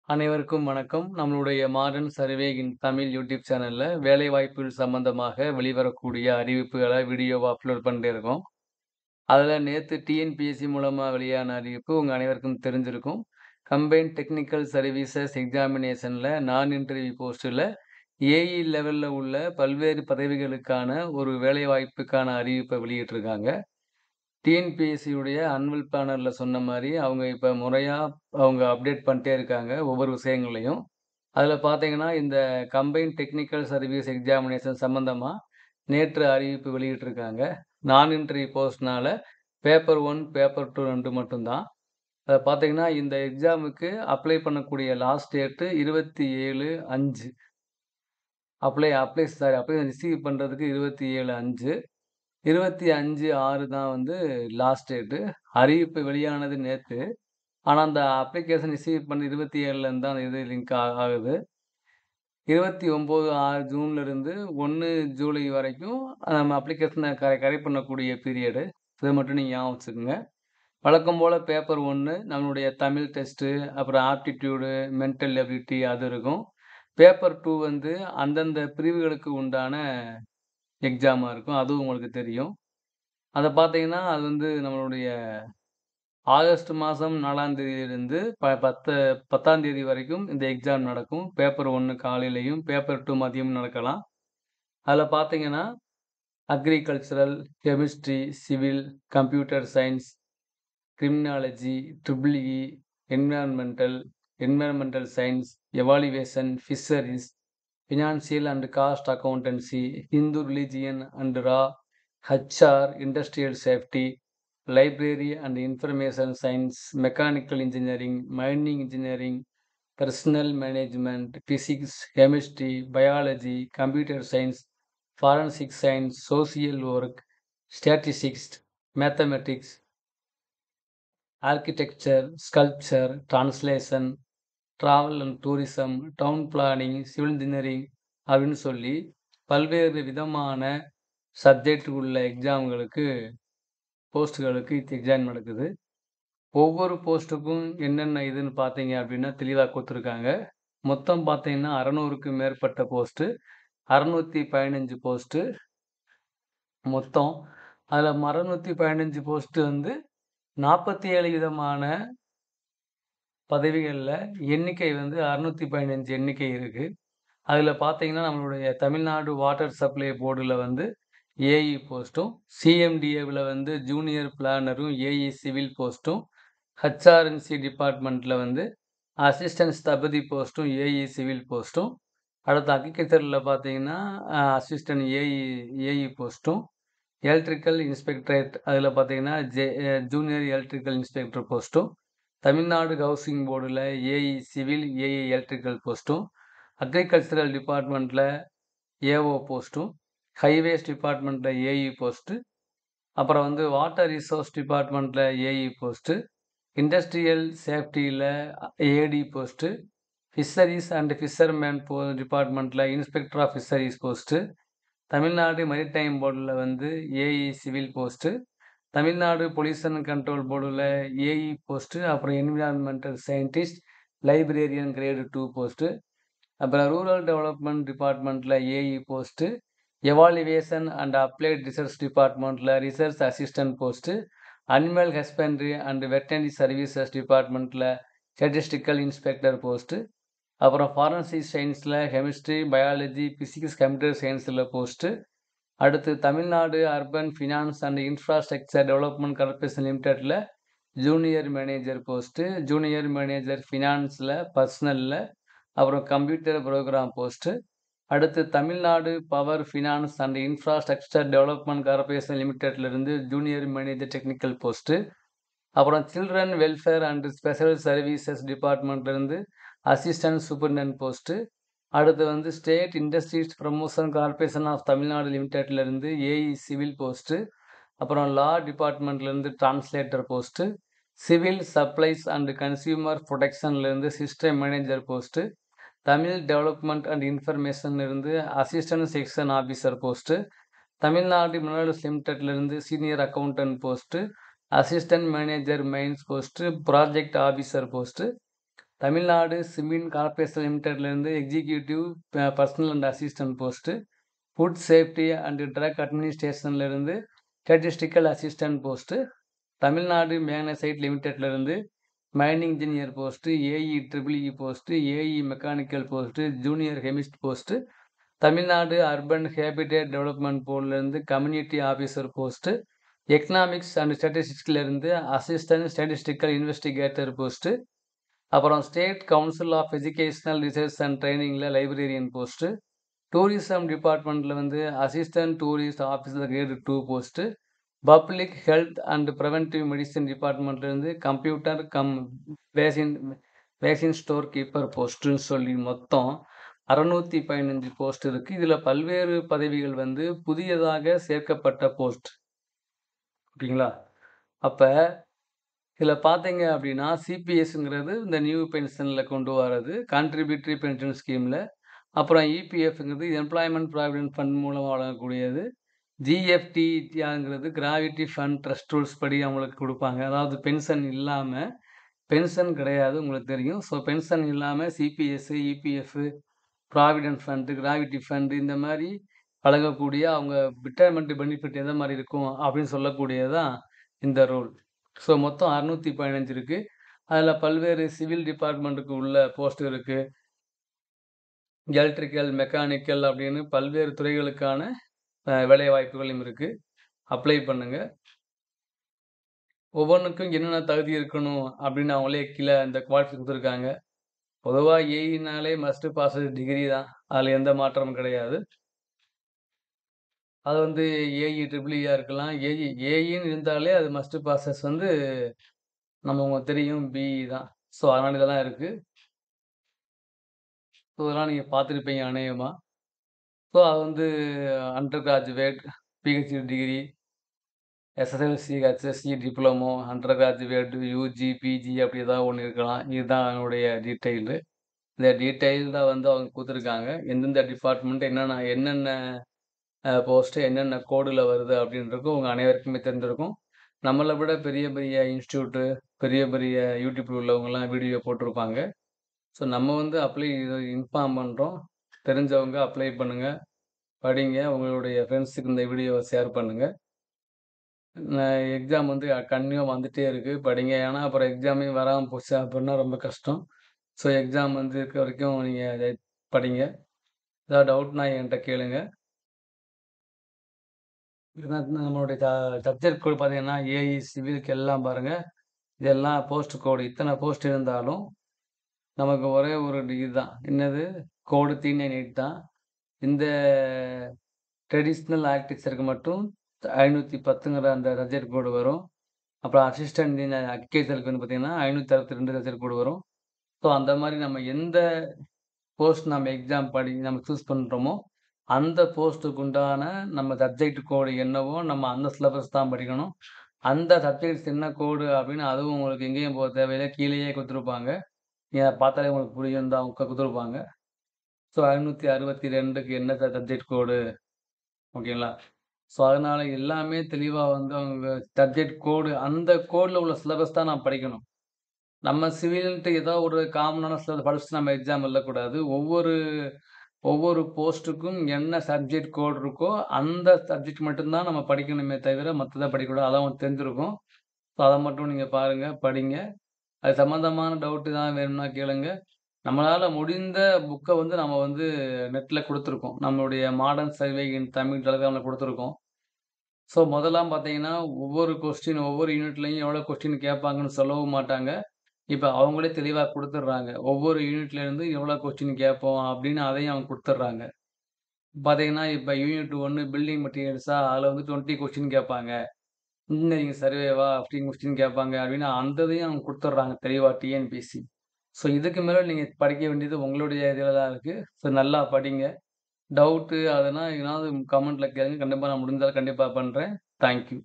அனைவருக்கும் வணக்கம். நம்மளுடைய மாடர்ன் சர்வே இன் தமிழ் யூடியூப் சேனல்ல வேலைவாய்ப்புகள் சம்பந்தமாக வெளிவரக்கூடிய அறிவிப்புகள வீடியோவா அப்லோட் பண்ணிட்டே இருக்கோம். அதுல நேத்து டிஎன்பிஎஸ்சி மூலமா வெளியான அறிவிப்பு உங்க அனைவருக்கும் தெரிஞ்சிருக்கும். கம்பைன்ட் டெக்னிக்கல் சர்வீசஸ் எக்ஸாமினேஷன்ல நான் இன்டர்வியூ போஸ்ட்ல ஏஇ லெவல்ல உள்ள பல்வேறு பதவிகளுக்கான ஒரு வேலைவாய்ப்புக்கான அறிவிப்ப வெளியிட்டிருக்காங்க. டிஎன்பிஎஸ்சியுடைய அன்வல் பேனல்ல சொன்ன மாரி, அவங்க இப்ப முறையா அவங்க அப்டேட் பண்ணிட்டே இருக்காங்க, ஒவ்வொரு விஷயங்களையும். அதுல பார்த்தீங்கன்னா, இந்த கம்பைன்ட் டெக்னிக்கல் சர்வீஸ் எக்ஸாமினேஷன் சம்பந்தமா நேற்று அறிவிப்பு வெளியிட்டிருக்காங்க. நான் இன்டர்வியூ போஸ்ட்னால பேப்பர் 1, பேப்பர் 2 2 மட்டும் தான். அத பார்த்தீங்கன்னா, இந்த எக்ஸாமுக்கு அப்ளை பண்ணக்கூடிய லாஸ்ட் டேட்டு 27/5. அப்ளை ரிசீவ் பண்றதுக்கு 27/5. 25/6 தான் வந்து லாஸ்ட் டேட்டு. அறிவிப்பு வெளியானது நேத்து. ஆனா, அந்த அப்ளிகேஷன் ரிசீவ் பண்ண 27லேருந்து தான் இது லிங்க் ஆகுது. 29 ஜூன்ல இருந்து 1 ஜூலை வரைக்கும் நம்ம அப்ளிகேஷன கரெக்ட் பண்ணக்கூடிய பீரியடு. இத மட்டும் நீங்க ஞாபகம் வச்சுக்கங்க. வழக்கம் போல பேப்பர் 1 நம்மளுடைய தமிழ் டெஸ்ட்டு, அப்புறம் ஆப்டிட்யூடு, மென்டல் எபிலிட்டி அது இருக்கும். பேப்பர் 2 வந்து அந்தந்த பிரிவுகளுக்கு உண்டான எக்ஸாமா இருக்கும். அதுவும் உங்களுக்கு தெரியும். அத பார்த்தீங்கன்னா, அது வந்து நம்மளுடைய ஆகஸ்ட் மாதம் 4ஆம் தேதியிலிருந்து 10ஆம் தேதி வரைக்கும் இந்த எக்ஸாம் நடக்கும். பேப்பர் 1 காலையிலயும், பேப்பர் 2 மதியமும் நடக்கலாம். அதுல பார்த்தீங்கன்னா, agricultural, chemistry, civil, computer science, criminology, triple E, environmental, environmental science, evaluation, fisheries, financial and cost accountancy, Hindu religion and law, HR, industrial safety, library and information science, mechanical engineering, mining engineering, personnel management, physics, chemistry, biology, computer science, forensic science, social work, statistics, mathematics, architecture, sculpture, translation, travel and tourism, town planning, civil engineering அப்படின்னு சொல்லி பல்வேறு விதமான subject உள்ள எக்ஸாம்களுக்கு போஸ்ட்களுக்கு exam நடக்குது. ஒவ்வொரு போஸ்ட்டுக்கும் என்னென்ன இதுன்னு பார்த்தீங்க அப்படின்னா, தெளிவா குடுத்துருக்காங்க. மொத்தம் பார்த்தீங்கன்னா, 600க்கும் மேற்பட்ட போஸ்ட்டு. 615 போஸ்ட்டு மொத்தம். அதுல 615 போஸ்ட்டு வந்து 47 விதமான பதவிகள்ல எண்ணிக்கை வந்து 615 எண்ணிக்கை இருக்கு. அதுல பார்த்தீங்கன்னா, நம்மளுடைய தமிழ்நாடு வாட்டர் சப்ளை போர்டுல வந்து ஏஇ போஸ்ட்டும், சிஎம்டிஏவுல வந்து ஜூனியர் பிளானரும், ஏஇ சிவில் போஸ்ட்டும், ஹெச்ஆர்என்சி டிபார்ட்மெண்ட்ல வந்து அசிஸ்டன்ட் ஸ்தபதி போஸ்ட்டும், ஏஇ சிவில் போஸ்ட்டும், அடுத்து அக்ரிகல்ச்சர்ல பார்த்தீங்கன்னா, அசிஸ்டன்ட் ஏஇ போஸ்ட்டும், எலக்ட்ரிக்கல் இன்ஸ்பெக்டரேட் அதில பார்த்தீங்கன்னா, ஜூனியர் எலக்ட்ரிக்கல் இன்ஸ்பெக்டர் போஸ்ட்டும், தமிழ்நாடு ஹவுசிங் போர்டுல ஏஇ சிவில், ஏஇ எலக்ட்ரிக்கல் போஸ்ட்டும், அக்ரிகல்ச்சரல் டிபார்ட்மெண்ட்ல ஏஓ போஸ்ட்டும், ஹைவேஸ் டிபார்ட்மெண்ட்ல ஏஇ போஸ்ட்டு, அப்புறம் வந்து வாட்டர் ரிசோர்ஸ் டிபார்ட்மெண்ட்ல ஏஇ போஸ்ட்டு, இண்டஸ்ட்ரியல் சேஃப்டியில A D post, fisheries and fisherman டிபார்ட்மெண்ட்ல inspector of fisheries post, Tamil Nadu maritime போர்டுல வந்து A E civil post, Tamil Nadu pollution control போர்டுல ஏஇ போஸ்ட்டு, அப்புறம் environmental scientist, librarian grade 2 post, அப்புறம் ரூரல் டெவலப்மெண்ட் டிபார்ட்மெண்ட்ல A E post, evaluation and applied research டிபார்ட்மெண்ட்ல research assistant post, animal husbandry and veterinary services டிபார்ட்மெண்ட்ல statistical inspector post, அப்புறம் forensic சயின்ஸ்ல chemistry, biology, physics, computer சயின்ஸ்ல post, அடுத்து Tamil Nadu urban finance and infrastructure development corporation லிமிடெட்ல junior manager post, junior manager ஃபினான்ஸ்ல, பர்சனல்ல, அப்புறம் கம்ப்யூட்டர் புரோகிராம் போஸ்ட்டு, அடுத்து Tamil Nadu power finance and infrastructure development corporation லிமிடெட்ல இருந்து ஜூனியர் மேனேஜர் டெக்னிக்கல் போஸ்ட்டு, அப்புறம் children welfare and special services டிபார்ட்மெண்ட்ல இருந்து அசிஸ்டன்ட் சூப்பரிண்டென்ட் போஸ்ட்டு, அடுத்து வந்து state industries promotion corporation of Tamil Nadu லிமிடெட்ல இருந்து ஏஇ சிவில் போஸ்ட்டு, அப்புறம் லா டிபார்ட்மெண்ட்ல இருந்து translator post, civil supplies and consumer ப்ரொடெக்ஷன்ல இருந்து system manager post, Tamil development and இன்ஃபர்மேஷன்ல இருந்து assistant section officer post, Tamil Nadu minerals லிமிடெட்ல இருந்து senior accountant post, assistant manager mines post, project officer post, Tamil Nadu cement corporation லிமிடெட்லேருந்து executive personnel and assistant post. Food safety and drug அட்மினிஸ்ட்ரேஷன்லேருந்து statistical assistant post. Tamil Nadu magnesite லிமிடெட்லேருந்து mining engineer post, AE triple E post, AE mechanical post, junior chemist post. Tamil Nadu urban habitat development போர்ட்லேருந்து community officer post. Economics and ஸ்டாட்டிஸ்டிக்ஸ்லேருந்து assistant statistical investigator post. அப்புறம் state council of educational research and ட்ரைனிங்கில் librarian post. Tourism டிபார்ட்மெண்ட்டில் வந்து assistant tourist officer grade 2 post. Public health and preventive medicine டிபார்ட்மெண்ட்லேருந்து computer vaccine store keeper போஸ்ட்டுன்னு சொல்லி மொத்தம் 615 post இருக்குது. இதில் பல்வேறு பதவிகள் வந்து புதியதாக சேர்க்கப்பட்ட போஸ்ட். ஓகேங்களா? அப்போ இதில் பார்த்தீங்க அப்படின்னா சிபிஎஸ்ங்கிறது இந்த நியூ பென்ஷனில் கொண்டு வர்றது, கான்ட்ரிபியூட்டரி பென்ஷன் ஸ்கீமில். அப்புறம் இபிஎஃப்ங்கிறது எம்ப்ளாய்மெண்ட் ப்ராவிடென்ட் ஃபண்ட் மூலமாக வழங்கக்கூடியது. ஜிஎஃப்டிங்கிறது கிராவிட்டி ஃபண்ட் ட்ரஸ்ட் ரூல்ஸ் படி அவங்களுக்கு கொடுப்பாங்க. அதாவது பென்ஷன் இல்லாமல், பென்ஷன் கிடையாது உங்களுக்கு தெரியும். ஸோ பென்ஷன் இல்லாமல் CPS, EPF, provident fund, gratuity fund இந்த மாதிரி வழங்கக்கூடிய அவங்க ரிட்டையர்மெண்ட் பெனிஃபிட் எந்த மாதிரி இருக்கும் அப்படின்னு சொல்லக்கூடியதான் இந்த ரூல். ஸோ மொத்தம் 615 இருக்குது. அதில் பல்வேறு சிவில் டிபார்ட்மெண்ட்டுக்கு உள்ள போஸ்ட் இருக்குது. எலக்ட்ரிக்கல், மெக்கானிக்கல் அப்படின்னு பல்வேறு துறைகளுக்கான வேலை வாய்ப்புகளும் இருக்குது. அப்ளை பண்ணுங்கள். ஒவ்வொன்றுக்கும் என்னென்ன தகுதி இருக்கணும் அப்படின்னு அவங்களே கீழே இந்த குவாலிஃபிகேஷன் கொடுத்துருக்காங்க. பொதுவாக ஏஇனாலே மஸ்ட் பாஸ் டிகிரி தான், அதில் எந்த மாற்றமும் கிடையாது. அது வந்து ஏஇ ட்ரிபிள்இயாக இருக்கலாம். ஏஇன்னு இருந்தாலே அது மஸ்ட் பாஸஸ் வந்து உங்களுக்கு தெரியும் பிஇ தான். ஸோ அதனால் இதெல்லாம் இருக்குது. ஸோ இதெல்லாம் நீங்கள் பார்த்துருப்பீங்க அநேகமாக. ஸோ அது வந்து undergraduate, PhD degree, SSLC, HSC, diploma, undergraduate, UG, PG அப்படி ஏதாவது ஒன்று இருக்கலாம். இதுதான் என்னுடைய டீட்டெயிலு. இந்த டீட்டெயில் தான் வந்து அவங்க கொடுத்துருக்காங்க. எந்தெந்த டிபார்ட்மெண்ட் என்னென்ன போஸ்ட்டு என்னென்ன கோடில் வருது அப்படின்றதுக்கும் உங்கள் அனைவருக்குமே தெரிஞ்சிருக்கும். நம்மளை விட பெரிய பெரிய இன்ஸ்டியூட்டு, பெரிய பெரிய யூடியூப்பில் உள்ளவங்கலாம் வீடியோ போட்டிருப்பாங்க. ஸோ நம்ம வந்து இன்ஃபார்ம் பண்ணுறோம். தெரிஞ்சவங்க அப்ளை பண்ணுங்கள், படிங்க. உங்களுடைய ஃப்ரெண்ட்ஸுக்கு இந்த வீடியோவை ஷேர் பண்ணுங்கள். எக்ஸாம் வந்து கன்டினியூவாக வந்துகிட்டே இருக்குது, படிங்க. ஏன்னா அப்புறம் எக்ஸாமே வராமல் போச்சு அப்படின்னா ரொம்ப கஷ்டம். ஸோ எக்ஸாம் வந்து இருக்க வரைக்கும் நீங்கள் அதை படிங்க. ஏதாவது டவுட்னா என்கிட்ட கேளுங்க. நம்மளுடைய சப்ஜெக்ட் கோடு பார்த்தீங்கன்னா ஏஇ சிவிலுக்கு எல்லாம் பாருங்கள், இதெல்லாம் போஸ்ட் கோடு. இத்தனை போஸ்ட் இருந்தாலும் நமக்கு ஒரே ஒரு டிகிரி தான். என்னது? கோடு 398 தான். இந்த ட்ரெடிஷ்னல் ஆர்கிடெக்சருக்கு மட்டும் 510ங்கிற அந்த சப்ஜெக்ட் கோடு வரும். அப்புறம் அசிஸ்டன்ட் அக்ரிகல்ச்சருக்கு வந்து பார்த்தீங்கன்னா 562 சப்ஜெக்ட் கோடு வரும். ஸோ அந்த மாதிரி நம்ம எந்த போஸ்ட் நம்ம எக்ஸாம் நம்ம சூஸ் பண்ணுறோமோ அந்த போஸ்ட்டுக்கு உண்டான நம்ம சப்ஜெக்ட் கோடு என்னவோ நம்ம அந்த சிலபஸ் தான் படிக்கணும். அந்த சப்ஜெக்ட்ஸ் என்ன கோடு அப்படின்னு அதுவும் உங்களுக்கு எங்கேயும் போக தேவையில்லை, கீழேயே கொடுத்துருப்பாங்க. நீங்கள் பார்த்தாலே உங்களுக்கு புரியும் தான் கொடுத்துருப்பாங்க. ஸோ 562க்கு என்ன சப்ஜெக்ட் கோடு, ஓகேங்களா? ஸோ அதனால் எல்லாமே தெளிவாக வந்து அவங்க சப்ஜெக்ட் கோடு அந்த கோடில் உள்ள சிலபஸ் தான் நான் படிக்கணும். நம்ம சிவில்ன்ட்டு ஏதோ ஒரு காமனான சிலபஸ் படிச்சுட்டு நம்ம எக்ஸாம் எழுதக்கூடாது. ஒவ்வொரு போஸ்ட்டுக்கும் என்ன சப்ஜெக்ட் கோட் இருக்கோ அந்த சப்ஜெக்ட் மட்டும்தான் நம்ம படிக்கணுமே தவிர மற்றதை படிக்கக்கூடாது. அதான் உங்களுக்கு தெரிஞ்சிருக்கும். ஸோ அதை மட்டும் நீங்கள் பாருங்கள், படிங்க. அது சம்மந்தமான டவுட்டு தான் வேணும்னா கேளுங்க. நம்மளால் முடிந்த புக்கை வந்து நம்ம வந்து நெட்டில் கொடுத்துருக்கோம். நம்மளுடைய மாடர்ன் சர்வே இன் தமிழ் டெலிகிராமில் கொடுத்துருக்கோம். ஸோ முதல்லாம் பார்த்தீங்கன்னா ஒவ்வொரு யூனிட்லையும் எவ்வளோ கொஸ்டின் கேட்பாங்கன்னு சொல்லவும் மாட்டாங்க. இப்போ அவங்களே தெளிவாக கொடுத்துட்றாங்க. ஒவ்வொரு யூனிட்லேருந்து எவ்வளோ கொஸ்டின் கேட்போம் அப்படின்னு அதையும் அவங்க கொடுத்துட்றாங்க. பார்த்தீங்கன்னா இப்போ யூனிட் 1 பில்டிங் மெட்டீரியல்ஸா, அதில் வந்து 20 கொஸ்டின் கேட்பாங்க. இன்ஜினியரிங் சர்வேவா 15 கொஸ்டின் கேட்பாங்க அப்படின்னு அந்த இதையும் அவங்க கொடுத்துட்றாங்க தெளிவாக டிஎன்பிஎஸ்சி. ஸோ இதுக்கு மேலே நீங்கள் படிக்க வேண்டியது உங்களுடைய இதில் தான் இருக்குது. ஸோ நல்லா படிங்க. டவுட்டு அதெல்லாம் எதனாவது கமெண்ட்டில் கேளுங்க. கண்டிப்பாக நான் முடிஞ்சாலும் கண்டிப்பாக பண்ணுறேன். தேங்க்யூ.